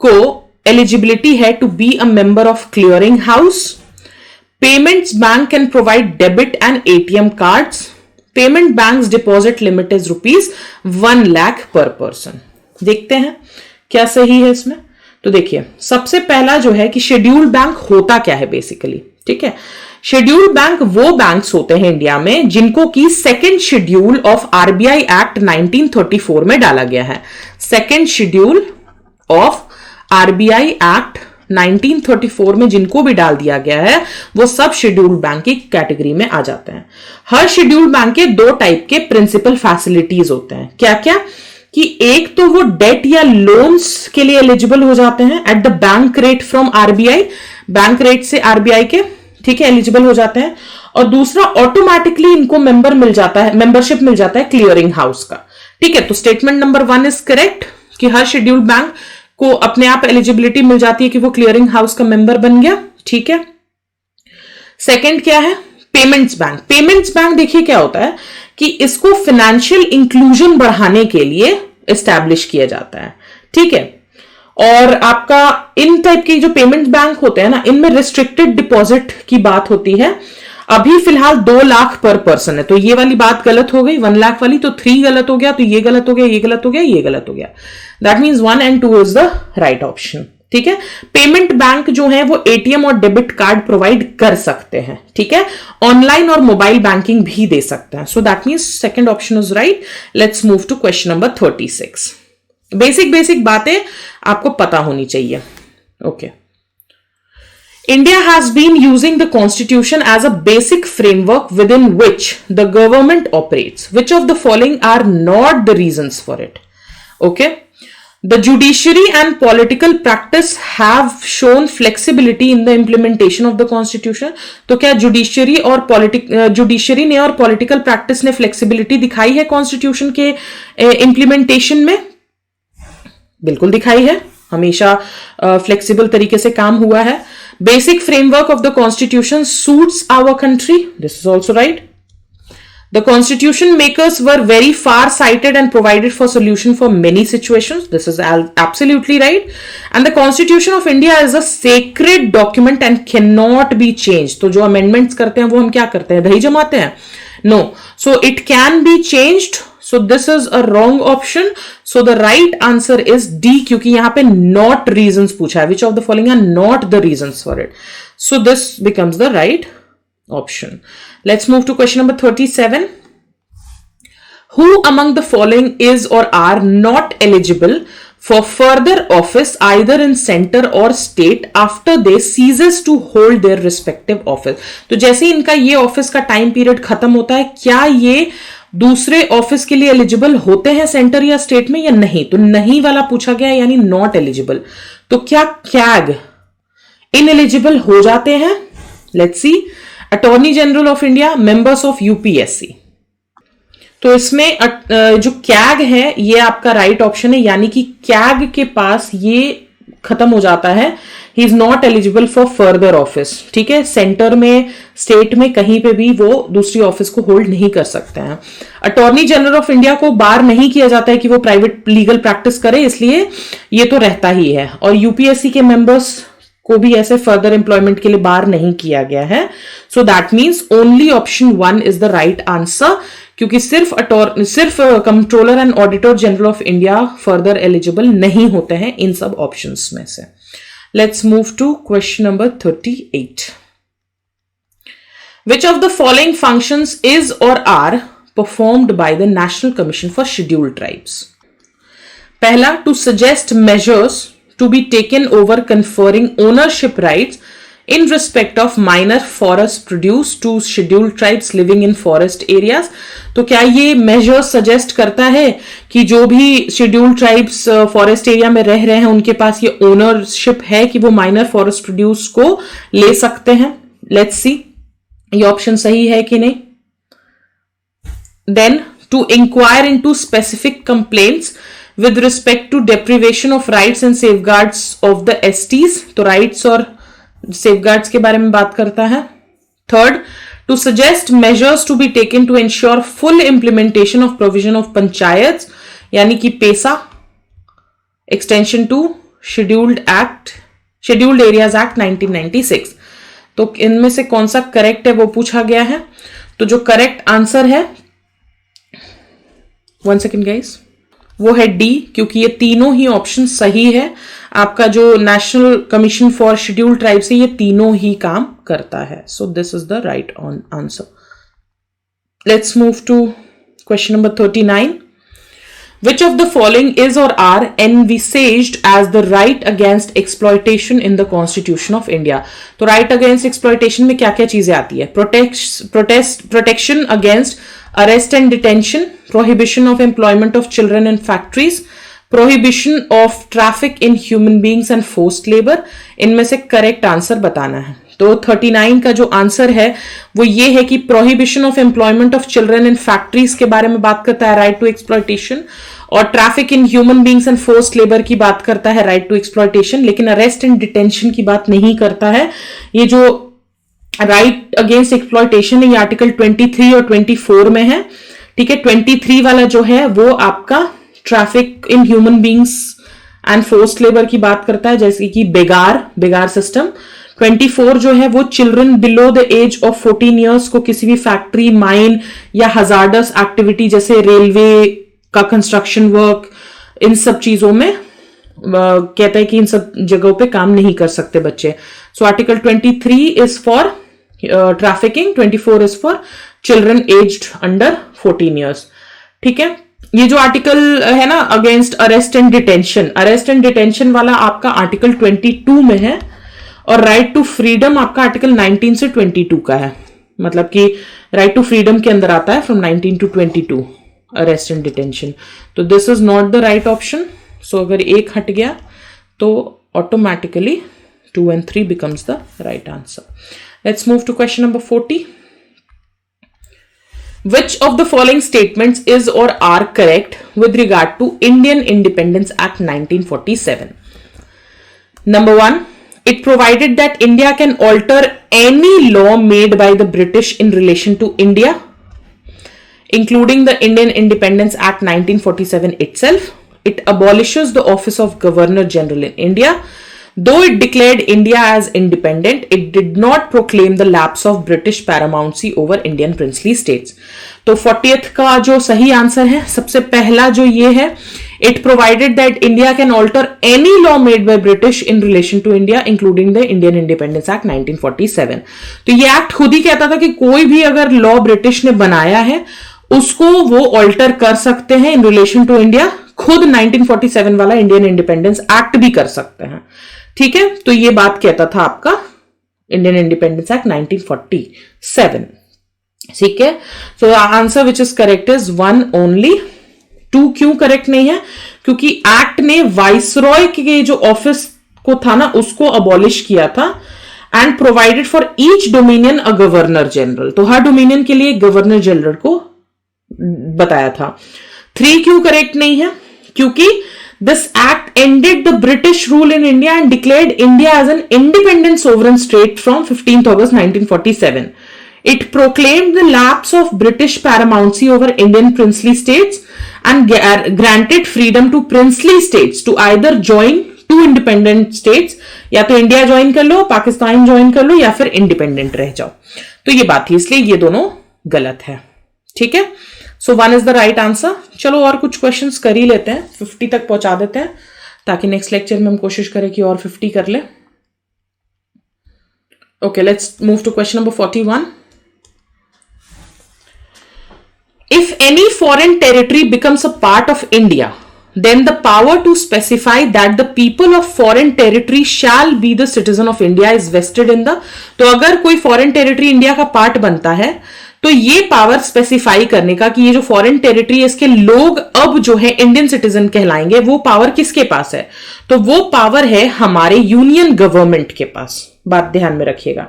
को एलिजिबिलिटी है to be a member of clearing house. Payments bank can provide debit and ATM cards. Payment banks deposit limit is ₹1 lakh पर person. देखते हैं क्या सही है इसमें। तो देखिए, सबसे पहला जो है कि शेड्यूल्ड बैंक होता क्या है बेसिकली। ठीक है, शेड्यूल्ड बैंक वो बैंक्स होते हैं इंडिया में जिनको की second schedule of RBI act 1934 में डाला गया है। Second schedule of RBI act 1934 में जिनको भी डाल दिया गया है वो सब शेड्यूल्ड बैंक की कैटेगरी में आ जाते हैं। हर शेड्यूल्ड बैंक के 2 टाइप के प्रिंसिपल फैसिलिटीज होते हैं। क्या क्या? कि एक तो वो डेट या लोन्स के लिए एलिजिबल हो जाते हैं at the bank rate from RBI, bank rate से आरबीआई के, ठीक है, एलिजिबल हो जाते हैं। और दूसरा, ऑटोमेटिकली इनको मेंबरशिप मिल जाता है क्लियरिंग हाउस का। ठीक है, तो स्टेटमेंट नंबर 1 इज करेक्ट कि हर शेड्यूल्ड बैंक को अपने आप एलिजिबिलिटी मिल जाती है कि वो क्लियरिंग हाउस का मेंबर बन गया। ठीक है, सेकंड क्या है? Payments bank. पेमेंट्स बैंक देखिए क्या होता है कि इसको फाइनेंशियल इंक्लूजन बढ़ाने के लिए एस्टैब्लिश किया जाता है। ठीक है, और आपका इन टाइप के जो पेमेंट बैंक होते हैं ना, इनमें रिस्ट्रिक्टेड डिपॉजिट की बात होती है। अभी फिलहाल 2 लाख पर पर्सन है, तो ये वाली बात गलत हो गई 1 लाख वाली, तो 3 गलत हो गया, तो ये गलत हो गया, ये गलत हो गया, ये गलत हो गया। That means 1 and 2 is the right option. ठीक है, पेमेंट बैंक जो है वो एटीएम और डेबिट कार्ड प्रोवाइड कर सकते हैं। ठीक है, ऑनलाइन और मोबाइल बैंकिंग भी दे सकते हैं। So that means second option is right. Let's move to question number 36। Basic बातें आपको पता होनी चाहिए। Okay, India has been using the constitution as a basic framework within which the government operates. Which of the following are not the reasons for it? Okay. The judiciary and political practice have shown flexibility in the implementation of the constitution. तो क्या judiciary ने और political practice ने flexibility दिखाई है constitution के implementation में? बिल्कुल दिखाई है, हमेशा फ्लेक्सिबल तरीके से काम हुआ है। Basic framework of the constitution suits our country, this is also right. The constitution makers were very far sighted and provided for solution for many situations. This is absolutely right. And the constitution of India is a sacred document and cannot be changed. तो जो amendments करते हैं वो हम क्या करते हैं? दही जमाते हैं? No. So it can be changed. So this is a wrong option. So the right answer is D, क्योंकि यहाँ पे not reasons पूछा है. Which of the following are not the reasons for it? So this becomes the right option. Let's move to question number 37. Who among the following is or are not eligible for further office either in center or state after they ceases to hold their respective office? तो जैसे इनका ये office का time period खत्म होता है, क्या ये दूसरे ऑफिस के लिए एलिजिबल होते हैं सेंटर या स्टेट में या नहीं? तो नहीं वाला पूछा गया, यानी नॉट एलिजिबल। तो क्या कैग इनएलिजिबल हो जाते हैं? Let's see. Attorney general of India, members of UPSC. तो इसमें जो कैग है ये आपका राइट ऑप्शन है, यानी कि कैग के पास ये खत्म हो जाता है, he is not eligible for further office. ठीक है, सेंटर में, स्टेट में, कहीं पे भी वो दूसरी ऑफिस को होल्ड नहीं कर सकते हैं। अटॉर्नी जनरल ऑफ इंडिया को बार नहीं किया जाता है कि वो प्राइवेट लीगल प्रैक्टिस करे, इसलिए ये तो रहता ही है। और यूपीएससी के मेंबर्स को भी ऐसे फर्दर एम्प्लॉयमेंट के लिए बार नहीं किया गया है। So that means only option 1 is the right answer, क्योंकि सिर्फ controller and auditor general of India further eligible नहीं होते हैं इन सब ऑप्शंस में से। Let's move to question number 38। Which of the following functions is or are performed by the national commission for scheduled tribes? पहला, to suggest measures to be taken over conferring ownership rights in respect of minor forest produce to scheduled tribes living in forest areas. तो क्या ये measure suggest करता है कि जो भी scheduled tribes forest area में रह रहे हैं उनके पास ये ownership है कि वो minor forest produce को ले सकते हैं? Let's see ये option सही है कि नहीं. Then to inquire into specific complaints with respect to deprivation of rights and safeguards of the STs. तो rights और safeguards के बारे में बात करता है. Third, to suggest measures to be taken to ensure full implementation of provision of panchayats, यानी कि पेसा, extension to Scheduled Areas Act 1996. तो इनमें से कौन सा करेक्ट है वो पूछा गया है. तो जो करेक्ट आंसर है, 1 सेकेंड गाइस, वो है डी, क्योंकि ये तीनों ही ऑप्शन सही है. आपका जो national commission for scheduled tribe से ये तीनों ही काम करता है. So this is the right answer. Let's move to question number 39. Which of the following is or are envisaged as the right against exploitation in the Constitution of India? तो right against exploitation में क्या क्या चीजें आती है? Protection against arrest and detention, prohibition of employment of children in factories, prohibition of traffic in human beings and forced labor. इनमें से correct answer बताना है. तो 39 का जो आंसर है वो ये है कि prohibition of employment of children in factories के बारे में बात करता है, राइट टू एक्सप्लॉयटेशन, और traffic in human beings and forced labour की बात करता है, राइट टू एक्सप्लॉयटेशन, लेकिन अरेस्ट एंड डिटेंशन की बात नहीं करता है. ये जो राइट अगेंस्ट एक्सप्लॉयटेशन है ये आर्टिकल 23 और 24 में है. ठीक है, 23 वाला जो है वो आपका traffic in human beings and forced labour की बात करता है, जैसे कि बेगार सिस्टम. 24 जो है वो children below the age of 14 years को किसी भी फैक्ट्री, माइन या हजार्डस एक्टिविटी जैसे रेलवे का कंस्ट्रक्शन वर्क, इन सब चीजों में कहता है कि इन सब जगहों पे काम नहीं कर सकते बच्चे. So article 23 is for trafficking, 24 is for children aged under 14 years. ठीक है, ये जो आर्टिकल है ना अगेंस्ट अरेस्ट एंड डिटेंशन वाला आपका आर्टिकल 22 में है, और राइट टू फ्रीडम आपका आर्टिकल 19 से 22 का है. मतलब कि राइट टू फ्रीडम के अंदर आता है from 19 to 22 arrest and detention. तो this is not the right option. So अगर एक हट गया तो automatically 2 and 3 becomes the right answer. Let's move to question number 40. Which of the following statements is or are correct with regard to Indian Independence Act 1947? Number 1, it provided that India can alter any law made by the British in relation to India, including the Indian Independence Act 1947 itself. It abolishes the office of Governor General in India. Though it declared India as independent, it did not proclaim the lapse of British paramountcy over Indian princely states. तो 40th का जो सही answer है, सबसे पहला जो ये है, it provided that India can alter any law made by British in relation to India, including the Indian Independence Act 1947. तो ये एक्ट खुद ही कहता था कि कोई भी अगर लॉ ब्रिटिश ने बनाया है उसको वो ऑल्टर कर सकते हैं इन रिलेशन टू इंडिया. खुद 1947 वाला इंडियन इंडिपेंडेंस एक्ट भी कर सकते हैं. ठीक है, तो ये बात कहता था आपका इंडियन इंडिपेंडेंस एक्ट 1947. ठीक है, so answer which is correct is 1 only. 2 क्यों करेक्ट नहीं है? क्योंकि एक्ट ने वाइसरॉय के जो ऑफिस को था ना उसको अबॉलिश किया था and provided for each dominion a governor general. तो हर डोमिनियन के लिए गवर्नर जनरल को बताया था. 3 क्यों करेक्ट नहीं है? क्योंकि this act ended the British rule in India and declared India as an independent sovereign state from 15th August 1947. It proclaimed the lapse of British paramountcy over Indian princely states and granted freedom to princely states to either join two independent states, या तो India join कर लो, Pakistan join कर लो, या फिर independent रह जाओ. तो ये बात थी, इसलिए ये दोनों गलत है. ठीक है, सो 1 इज द राइट आंसर. चलो और कुछ क्वेश्चंस कर ही लेते हैं, 50 तक पहुंचा देते हैं ताकि नेक्स्ट लेक्चर में हम कोशिश करें कि और 50 कर ले. Okay, let's move to question number 41. If any foreign territory becomes a part of India, then the power to specify that the people of foreign territory shall be the citizen of India is vested in the, तो अगर कोई foreign territory India का part बनता है तो ये power specify करने का कि ये जो फॉरेन टेरिटरी है इसके लोग अब जो है इंडियन सिटीजन कहलाएंगे, वो पावर किसके पास है? तो वो पावर है हमारे यूनियन गवर्नमेंट के पास। बात ध्यान में रखिएगा,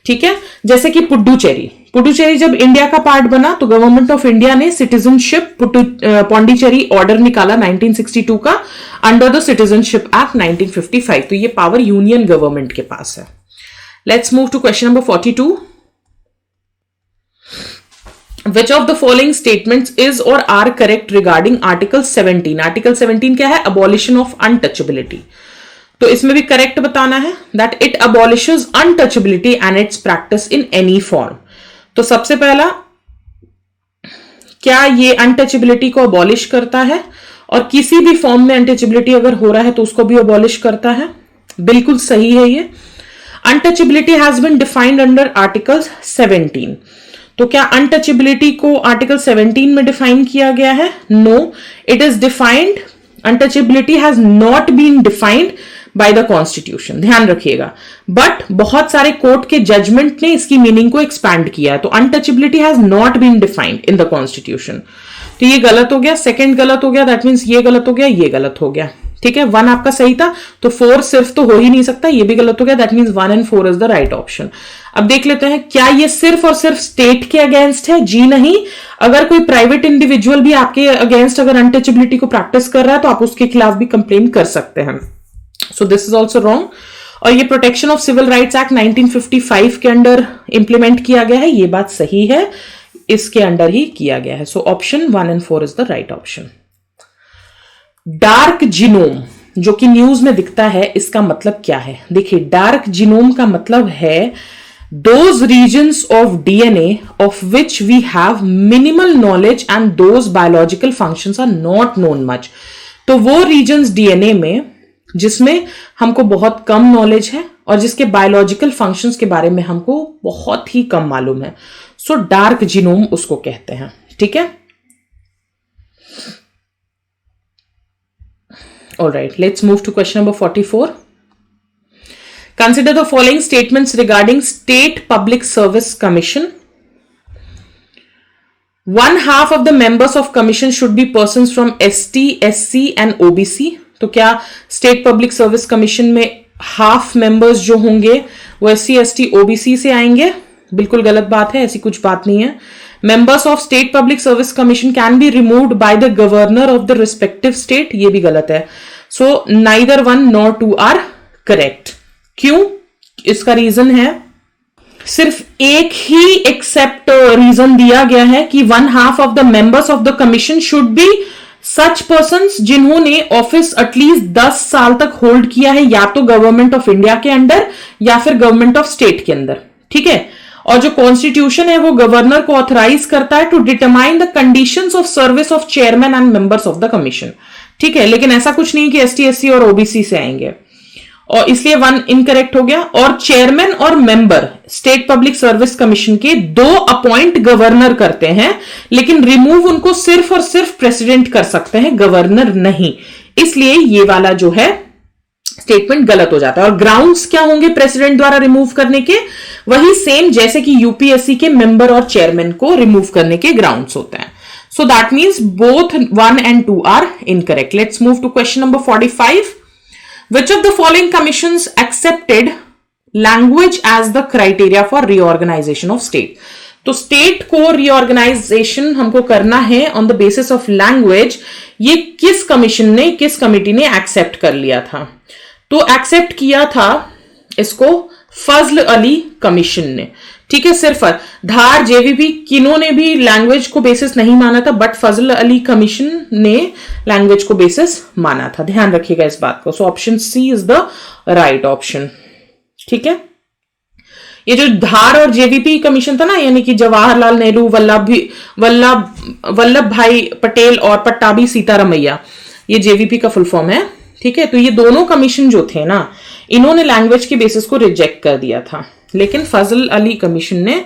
ठीक है। जैसे कि पुडुचेरी जब इंडिया का पार्ट बना तो गवर्नमेंट ऑफ इंडिया ने सिटीजनशिप पौंडीचेरी ऑर्डर निकाला 1962 का अंडर द सिटीजनशिप एक्ट 1955। तो ये पावर यूनियन गवर्नमेंट के पास है। Let's move to question number 42। Which of the following statements is or are correct regarding Article 17? Article 17 क्या है? Abolition of untouchability। तो इसमें भी करेक्ट बताना है that it abolishes untouchability and its practice in any form। तो सबसे पहला, क्या ये अनटचेबिलिटी को अबॉलिश करता है और किसी भी फॉर्म में अनटचेबिलिटी अगर हो रहा है तो उसको भी अबॉलिश करता है? बिल्कुल सही है ये। Untouchability has been defined under article 17। तो क्या अनटचेबिलिटी को आर्टिकल 17 में डिफाइन किया गया है? No, it is defined, untouchability has not been defined by the constitution. ध्यान रखिएगा, बट बहुत सारे कोर्ट के जजमेंट ने इसकी मीनिंग को एक्सपैंड किया है। तो untouchability has not been defined in the constitution. तो ये गलत हो गया, सेकंड गलत हो गया, दैट मीन्स ये गलत हो गया, ये गलत हो गया, ठीक है। 1 आपका सही था तो 4 सिर्फ तो हो ही नहीं सकता, ये भी गलत हो गया, that means 1 and 4 is the right option. अब देख लेते हैं, क्या ये सिर्फ और सिर्फ स्टेट के अगेंस्ट है? जी नहीं। अगर कोई प्राइवेट इंडिविजुअल भी आपके अगेंस्ट अगर अनटचेबिलिटी को प्रैक्टिस कर रहा है तो आप उसके खिलाफ भी कंप्लेन कर सकते हैं। So this is also wrong. और ये protection of civil rights act 1955 के अंडर इंप्लीमेंट किया गया है, ये बात सही है, इसके अंडर ही किया गया है। So option 1 and 4 is the right option. Dark genome जो कि न्यूज में दिखता है, इसका मतलब क्या है? देखिए, डार्क जीनोम का मतलब है those regions of DNA of which we have minimal knowledge and those biological functions are not known much। तो वो regions DNA में जिसमें हमको बहुत कम नॉलेज है और जिसके बायोलॉजिकल फंक्शंस के बारे में हमको बहुत ही कम मालूम है, सो डार्क जीनोम उसको कहते हैं, ठीक है। Alright, let's move to question number 44. Consider the following statements regarding State Public Service Commission. 1/2 of the members of commission should be persons from ST, SC and OBC। तो क्या State Public Service Commission में half members जो होंगे वो SC, ST, OBC से आएंगे? बिल्कुल गलत बात है, ऐसी कुछ बात नहीं है। Members of State Public Service Commission can be removed by the governor of the respective state, ये भी गलत है। So neither 1 nor 2 are correct। क्यों? इसका रीजन है, सिर्फ एक ही एक्सेप्ट रीजन दिया गया है कि 1/2 of the members of the commission should be such persons जिन्होंने ऑफिस एटलीस्ट 10 साल तक होल्ड किया है, या तो गवर्नमेंट ऑफ इंडिया के अंडर या फिर गवर्नमेंट ऑफ स्टेट के अंदर, ठीक है। और जो कॉन्स्टिट्यूशन है वो गवर्नर को ऑथराइज करता है to determine the conditions of service of chairman and members of the commission, ठीक है। लेकिन ऐसा कुछ नहीं कि ST, SC और OBC से आएंगे, और इसलिए 1 इनकरेक्ट हो गया। और चेयरमैन और member state public service commission के 2 अपॉइंट गवर्नर करते हैं, लेकिन रिमूव उनको सिर्फ और सिर्फ प्रेसिडेंट कर सकते हैं, गवर्नर नहीं। इसलिए ये वाला जो है स्टेटमेंट गलत हो जाता है। और ग्राउंड्स क्या होंगे प्रेसिडेंट द्वारा रिमूव करने के? वही सेम जैसे कि यूपीएससी के मेंबर और चेयरमैन को रिमूव करने के ग्राउंड्स होते हैं। So that means both 1 and 2 are incorrect. Let's move to question number 45। Which of the following commissions accepted language as the criteria for reorganization of state? तो state को reorganisation हमको करना है on the basis of language. ये किस commission ने, किस committee ने एक्सेप्ट कर लिया था? तो एक्सेप्ट किया था इसको फजल अली कमीशन ने, ठीक है। सिर्फ धार, जेवीपी किन्होंने भी लैंग्वेज को बेसिस नहीं माना था, बट फजल अली कमीशन ने लैंग्वेज को बेसिस माना था। ध्यान रखिएगा इस बात को। So option C is the right option, ठीक है। ये जो धार और जेवीपी कमीशन था ना, यानी कि जवाहरलाल नेहरू, वल्लभ भाई पटेल और पट्टाभी सीतारमैया, ये जेवीपी का फुल फॉर्म है, ठीक है। तो ये दोनों कमीशन जो थे ना, इन्होंने लैंग्वेज के बेसिस को रिजेक्ट कर दिया था, लेकिन फजल अली कमीशन ने,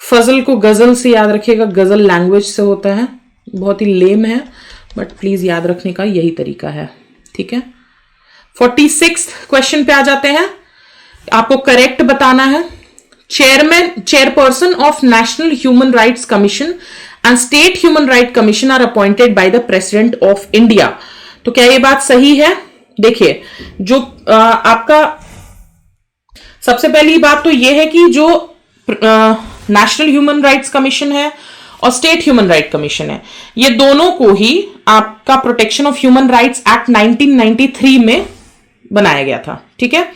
फजल को गजल से याद रखिएगा, गजल लैंग्वेज से होता है, बहुत ही लेम है, बट प्लीज याद रखने का यही तरीका है, ठीक है। 46 क्वेश्चन पे आ जाते हैं। आपको करेक्ट बताना है। Chairperson of national human rights commission and state human right commission are appointed by the president of India. तो क्या ये बात सही है? देखिए, जो आपका सबसे पहली बात तो यह है कि जो नेशनल ह्यूमन राइट्स कमीशन है और स्टेट ह्यूमन राइट कमीशन है, ये दोनों को ही आपका protection of human rights act 1993 में बनाया गया था, ठीक है।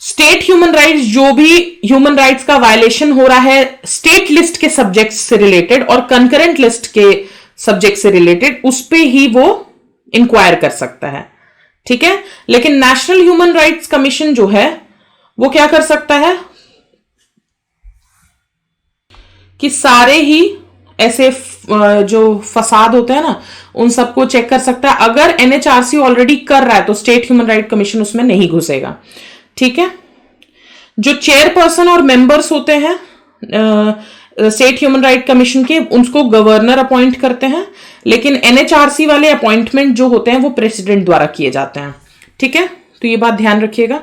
स्टेट ह्यूमन राइट्स, जो भी ह्यूमन राइट्स का वायलेशन हो रहा है स्टेट लिस्ट के सब्जेक्ट से रिलेटेड और कंकरेंट लिस्ट के सब्जेक्ट से रिलेटेड, उस पे ही वो इंक्वायर कर सकता है, ठीक है। लेकिन नेशनल ह्यूमन राइट्स कमीशन जो है वो क्या कर सकता है कि सारे ही ऐसे जो फसाद होते हैं ना, उन सबको चेक कर सकता है। अगर एनएचआरसी ऑलरेडी कर रहा है तो स्टेट ह्यूमन राइट कमीशन उसमें नहीं घुसेगा, ठीक है। जो चेयरपर्सन और मेंबर्स होते हैं स्टेट ह्यूमन राइट कमीशन के, उनको गवर्नर अपॉइंट करते हैं, लेकिन एनएचआरसी वाले अपॉइंटमेंट जो होते हैं वो प्रेसिडेंट द्वारा किए जाते हैं, ठीक है। तो ये बात ध्यान रखिएगा।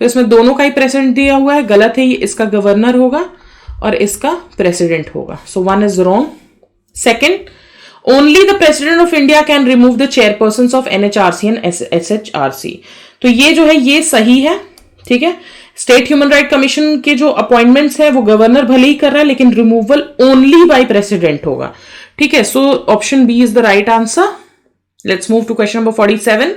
तो इसमें दोनों का ही प्रेसिडेंट दिया हुआ है, गलत है, इसका गवर्नर होगा और इसका प्रेसिडेंट होगा। सो 1 is wrong. Second, only the president of India can remove the chairperson of NHRC and SHRC. तो ये जो है ये सही है, ठीक है। स्टेट ह्यूमन राइट कमीशन के जो अपॉइंटमेंट्स है वो गवर्नर भले ही कर रहा है, लेकिन रिमूवल ओनली बाय प्रेसिडेंट होगा, ठीक है। So option B is the right answer. Let's move to question number 47।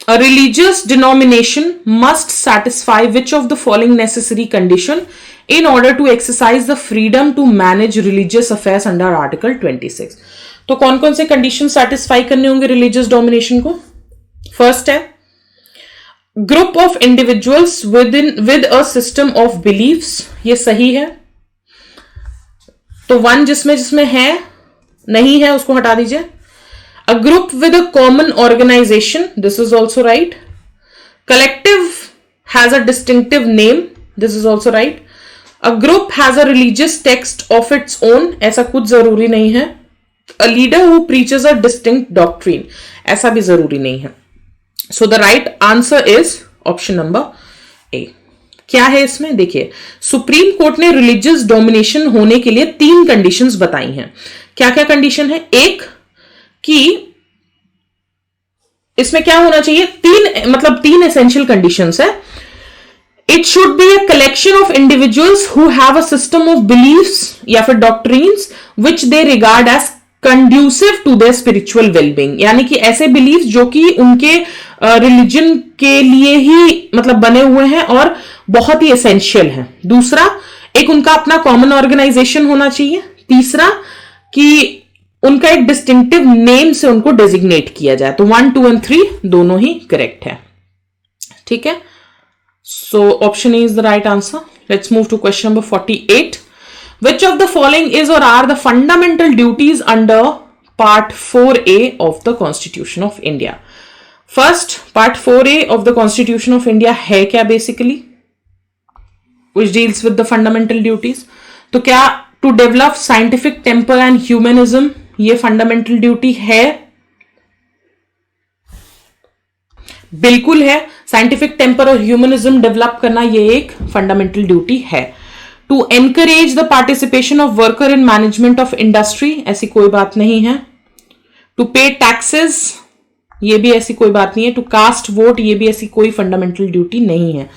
A religious denomination must satisfy which of the following necessary condition in order to exercise the freedom to manage religious affairs under Article 26? तो कौन कौन से condition satisfy करने होंगे religious domination को? First है group of individuals with a system of beliefs, ये सही है। तो 1 जिसमें है नहीं है उसको हटा दीजिए। A group with a common organization, this is also right. Collective has a distinctive name, this is also right. A group has a religious text of its own, ऐसा कुछ जरूरी नहीं है। A leader who preaches a distinct doctrine, ऐसा भी जरूरी नहीं है। So the right answer is option number A. क्या है इसमें? देखिए, सुप्रीम कोर्ट ने रिलीजियस डोमिनेशन होने के लिए 3 कंडीशंस बताई हैं। क्या क्या कंडीशन है? एक कि इसमें क्या होना चाहिए, 3 एसेंशियल कंडीशंस है। It should be a collection of individuals who have a system of beliefs या फिर doctrines which they regard as conducive to their spiritual wellbeing, यानी कि ऐसे बिलीफ जो कि उनके रिलीजन के लिए ही बने हुए हैं और बहुत ही एसेंशियल हैं। दूसरा, एक उनका अपना कॉमन ऑर्गेनाइजेशन होना चाहिए। तीसरा, कि उनका एक डिस्टिंक्टिव नेम से उनको डेजिग्नेट किया जाए। तो 1, 2 and 3 दोनों ही करेक्ट है, ठीक है। So option A is the right answer. Let's move to question number 48। Which of the following is or are the fundamental duties under part 4A of the constitution of India? First, part 4A of the constitution of India है क्या basically, which deals with the fundamental duties? तो क्या to develop scientific temper and humanism ये fundamental duty है? बिल्कुल है। Scientific temper और humanism develop करना ये एक फंडामेंटल ड्यूटी है। To encourage the participation of worker in management of industry, ऐसी कोई बात नहीं है। टू पे टैक्सेस, ये भी ऐसी कोई बात नहीं है। टू कास्ट वोट, ये भी ऐसी कोई फंडामेंटल ड्यूटी नहीं है।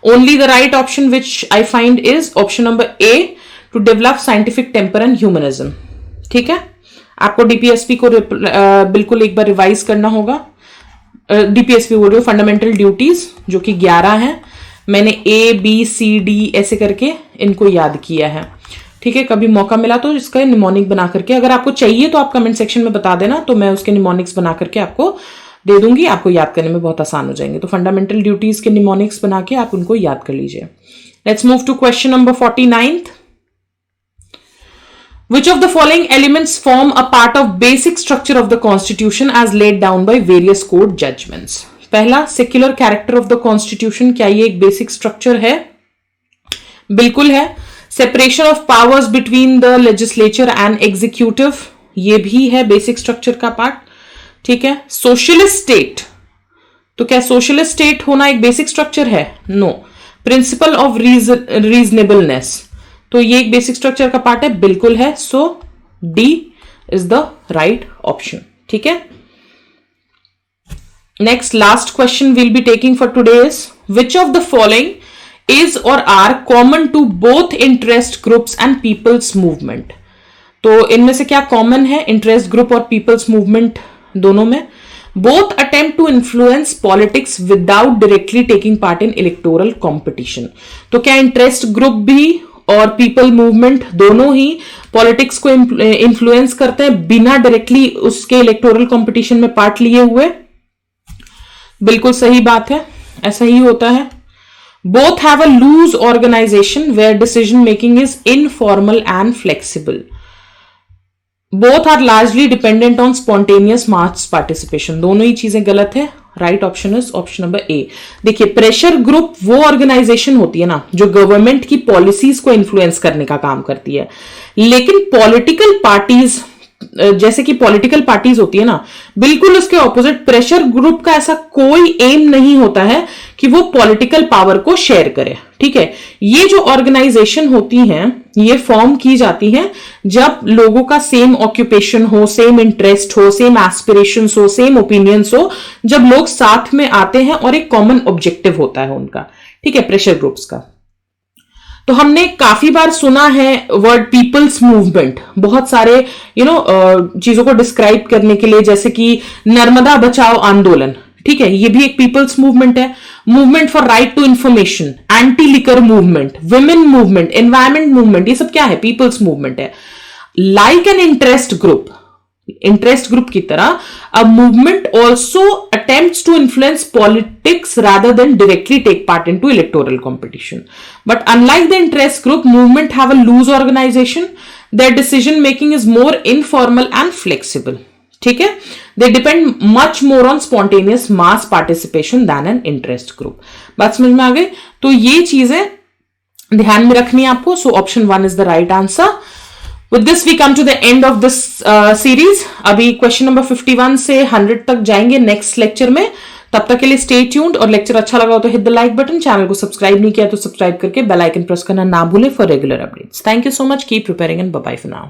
Only the right option which I find is option number A, to develop scientific temper and humanism, ठीक है। आपको डीपीएसपी को बिल्कुल एक बार रिवाइज करना होगा। डीपीएसपी बोल रही हूँ, फंडामेंटल ड्यूटीज जो कि 11 हैं। मैंने ABCD ऐसे करके इनको याद किया है, ठीक है। कभी मौका मिला तो इसका निमोनिक बना करके, अगर आपको चाहिए तो आप कमेंट सेक्शन में बता देना, तो मैं उसके निमोनिक्स बना करके आपको दे दूंगी। आपको याद करने में बहुत आसान हो जाएंगे। तो फंडामेंटल ड्यूटीज के निमोनिक्स बना के आप उनको याद कर लीजिए। Let's move to question number 49। Which of the following elements form a part of basic structure of the constitution as laid down by various court judgments? पहला, secular character of the constitution, क्या ये एक basic structure है? बिल्कुल है। Separation of powers between the legislature and executive, ये भी है बेसिक स्ट्रक्चर का पार्ट, ठीक है। सोशलिस्ट स्टेट, तो क्या सोशलिस्ट स्टेट होना एक बेसिक स्ट्रक्चर है? नो। प्रिंसिपल ऑफ रीजनेबलनेस, तो ये एक बेसिक स्ट्रक्चर का पार्ट है, बिल्कुल है। So D is the right option, ठीक है। Next last question we'll be taking for today is which of the following is or are common to both interest groups and people's movement? तो इनमें से क्या common है interest group और people's movement दोनों में? Both attempt to influence politics without directly taking part in electoral competition. तो क्या इंटरेस्ट ग्रुप भी और पीपल मूवमेंट दोनों ही पॉलिटिक्स को इन्फ्लुएंस करते हैं बिना डायरेक्टली उसके इलेक्टोरल कॉम्पिटिशन में पार्ट लिए हुए? बिल्कुल सही बात है, ऐसा ही होता है। Both have a loose organisation where decision making is informal and flexible. Both are largely dependent on spontaneous mass participation, दोनों ही चीजें गलत है। Right option is option number A. देखिए, प्रेशर ग्रुप वो ऑर्गेनाइजेशन होती है ना जो गवर्नमेंट की पॉलिसीज को इन्फ्लुएंस करने का काम करती है, लेकिन पॉलिटिकल पार्टीज जैसे कि पॉलिटिकल पार्टीज होती है ना, बिल्कुल उसके ऑपोजिट प्रेशर ग्रुप का ऐसा कोई एम नहीं होता है कि वो पॉलिटिकल पावर को शेयर करे, ठीक है। ये जो ऑर्गेनाइजेशन होती हैं ये फॉर्म की जाती हैं जब लोगों का सेम ऑक्यूपेशन हो, सेम इंटरेस्ट हो, सेम एस्पिरेशंस हो, सेम ओपिनियंस हो, जब लोग साथ में आते हैं और एक कॉमन ऑब्जेक्टिव होता है उनका, ठीक है, प्रेशर ग्रुप्स का। तो हमने काफी बार सुना है वर्ड पीपल्स मूवमेंट बहुत सारे चीजों को डिस्क्राइब करने के लिए, जैसे कि नर्मदा बचाओ आंदोलन, ठीक है, ये भी एक पीपल्स मूवमेंट है। Movement for right to information, anti liquor movement, women movement, environment movement, ये सब क्या है? पीपल्स मूवमेंट है। लाइक एन इंटरेस्ट ग्रुप की तरह a movement also attempts to influence politics rather than directly take part into electoral competition. But unlike the interest group, movement have a loose organization. Their decision making is more informal and flexible. ठीक है, they depend much more on spontaneous mass participation than an interest group. बात समझ में आ गई? तो ये चीजें ध्यान में रखनी है आपको. So option 1 is the right answer. With this we come to the end of this series. अभी क्वेश्चन नंबर 51 से 100 तक जाएंगे नेक्स्ट लेक्चर में. तब तक के लिए स्टे ट्यून्ड, और लेक्चर अच्छा लगा हो तो hit the like button. Channel को सब्सक्राइब नहीं किया तो सब्सक्राइब करके बेल आइकन प्रेस करना ना भूलें for regular updates. Thank you so much. Keep preparing and bye bye for now.